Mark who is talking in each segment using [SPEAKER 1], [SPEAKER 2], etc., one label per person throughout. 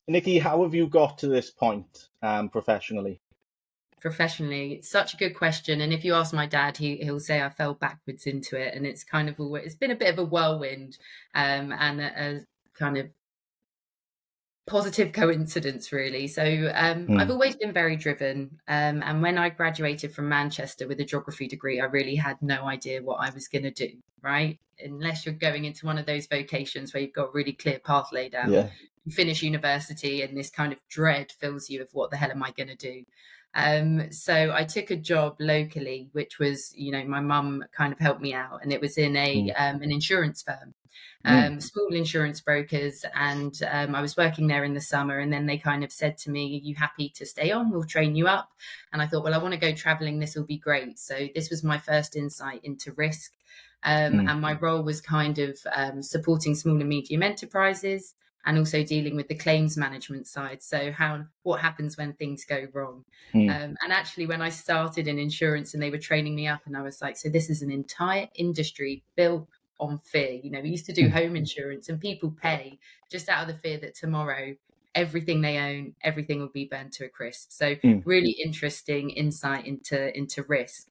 [SPEAKER 1] Nikki, how have you got to this point professionally?
[SPEAKER 2] Professionally, such a good question. And if you ask my dad, he'll say I fell backwards into it, and it's kind of always it's been a bit of a whirlwind, and a kind of positive coincidence, really. So I've
[SPEAKER 1] Mm.
[SPEAKER 2] always been very driven, and when I graduated from Manchester with a geography degree, I really had no idea what I was going to do, right? Unless you're going into one of those vocations where you've got a really clear path laid out.
[SPEAKER 1] Yeah.
[SPEAKER 2] You finish university and this kind of dread fills you of what the hell am I going to do. So I took a job locally, which was, my mum kind of helped me out, and it was in
[SPEAKER 1] Mm.
[SPEAKER 2] an insurance firm,
[SPEAKER 1] Mm.
[SPEAKER 2] small insurance brokers. And I was working there in the summer, and then they kind of said to me, "Are you happy to stay on? We'll train you up." And I thought, well, I want to go traveling. This will be great. So this was my first insight into risk.
[SPEAKER 1] Mm.
[SPEAKER 2] And my role was kind of supporting small and medium enterprises, and also dealing with the claims management side. So what happens when things go wrong.
[SPEAKER 1] Mm.
[SPEAKER 2] And actually, when I started in insurance and they were training me up, and I was like, so this is an entire industry built on fear. We used to do
[SPEAKER 1] Mm.
[SPEAKER 2] home insurance, and people pay just out of the fear that tomorrow everything they own, everything will be burned to a crisp. So
[SPEAKER 1] Mm.
[SPEAKER 2] really interesting insight into risk.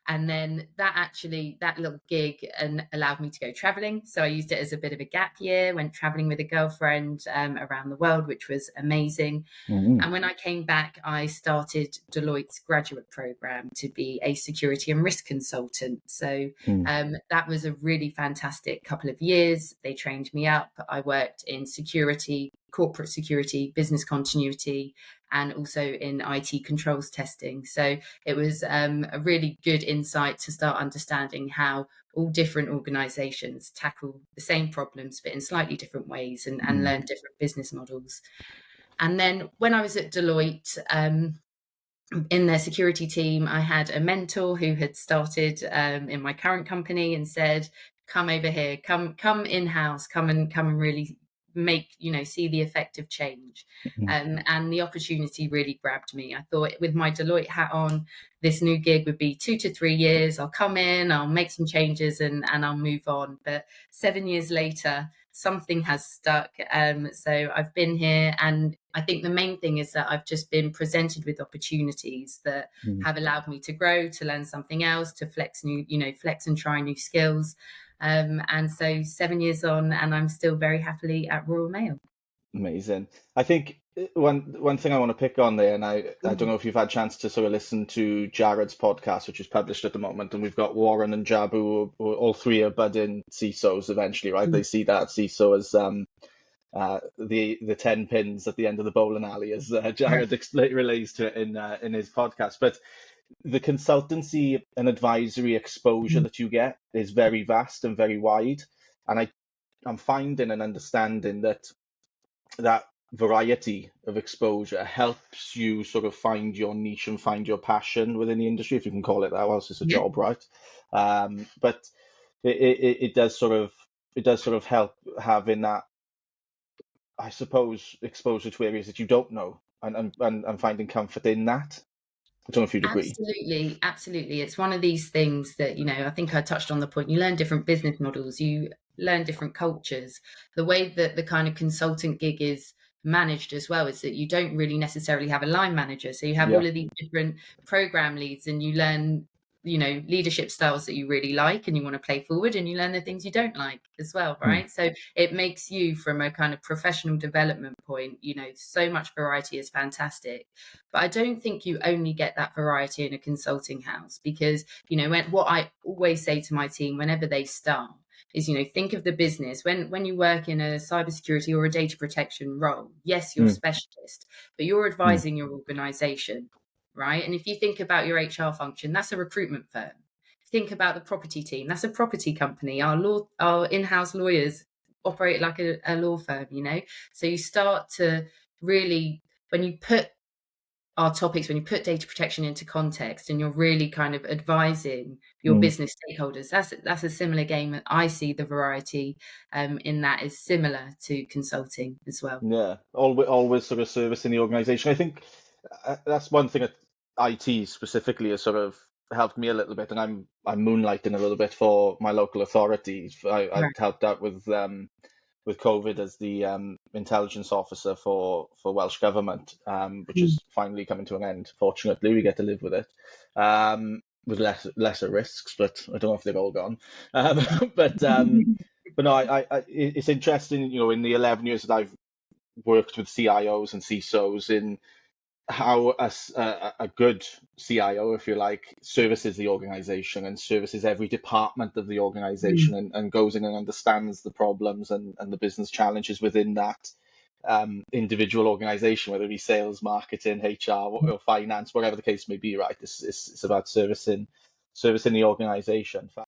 [SPEAKER 2] And then that little gig and allowed me to go traveling. So I used it as a bit of a gap year, went traveling with a girlfriend around the world, which was amazing.
[SPEAKER 1] Mm.
[SPEAKER 2] And when I came back, I started Deloitte's graduate program to be a security and risk consultant. So
[SPEAKER 1] Mm.
[SPEAKER 2] that was a really fantastic couple of years. They trained me up. I worked in security, corporate security, business continuity, and also in IT controls testing. So it was a really good insight to start understanding how all different organizations tackle the same problems, but in slightly different ways, and
[SPEAKER 1] Mm.
[SPEAKER 2] learn different business models. And then when I was at Deloitte, in their security team, I had a mentor who had started in my current company and said, "Come over here, come in house, come and really make see the effect of change."
[SPEAKER 1] Mm.
[SPEAKER 2] And the opportunity really grabbed me. I thought, with my Deloitte hat on, this new gig would be 2 to 3 years. I'll come in, I'll make some changes, and I'll move on. But 7 years later, something has stuck. So I've been here, and I think the main thing is that I've just been presented with opportunities that
[SPEAKER 1] Mm.
[SPEAKER 2] have allowed me to grow, to learn something else, to flex and try new skills. And so 7 years on, and I'm still very happily at Royal Mail.
[SPEAKER 1] Amazing. I think one thing I want to pick on there, and I don't know if you've had a chance to sort of listen to Jared's podcast, which is published at the moment, and we've got Warren and Jabu, who all three are budding CISOs eventually, right? They see that CISO as the 10 pins at the end of the bowling alley, as Jared relates to it in his podcast. But the consultancy and advisory exposure that you get is very vast and very wide, and I'm finding and understanding that variety of exposure helps you sort of find your niche and find your passion within the industry, if you can call it that. Well, it's just a
[SPEAKER 2] Yeah.
[SPEAKER 1] job, right? But it does sort of help having that, I suppose, exposure to areas that you don't know, and finding comfort in that. I don't know if you'd agree.
[SPEAKER 2] Absolutely, absolutely. It's one of these things that, I think I touched on the point. You learn different business models, you learn different cultures. The way that the kind of consultant gig is managed as well is that you don't really necessarily have a line manager. So you have
[SPEAKER 1] Yeah.
[SPEAKER 2] all of these different program leads, and you learn leadership styles that you really like and you want to play forward, and you learn the things you don't like as well,
[SPEAKER 1] Hmm.
[SPEAKER 2] right? So it makes you, from a kind of professional development point, so much variety is fantastic. But I don't think you only get that variety in a consulting house, because what I always say to my team whenever they start is, think of the business. When you work in a cybersecurity or a data protection role, yes, you're a
[SPEAKER 1] Hmm.
[SPEAKER 2] specialist, but you're
[SPEAKER 1] Hmm.
[SPEAKER 2] advising your organization, right? And if you think about your HR function, that's a recruitment firm. Think about the property team, that's a property company. Our in-house lawyers operate like a law firm. So you start to really, when you put our topics, when you put data protection into context, and you're really kind of advising your
[SPEAKER 1] Hmm.
[SPEAKER 2] business stakeholders, that's a similar game. That I see the variety in that is similar to consulting as well.
[SPEAKER 1] Yeah. Always sort of servicing the organization. I think that's one thing that IT specifically has sort of helped me a little bit, and I'm moonlighting a little bit for my local authorities. I've
[SPEAKER 2] Right.
[SPEAKER 1] helped out with with COVID as the intelligence officer for Welsh Government, which is finally coming to an end. Fortunately, we get to live with it, with lesser risks, but I don't know if they're all gone. But no, it's interesting, in the 11 years that I've worked with CIOs and CISOs, in how a good CIO, if you like, services the organization and services every department of the organization, and goes in and understands the problems and the business challenges within that individual organization, whether it be sales, marketing, HR, or finance, whatever the case may be, right? It's about servicing the organization.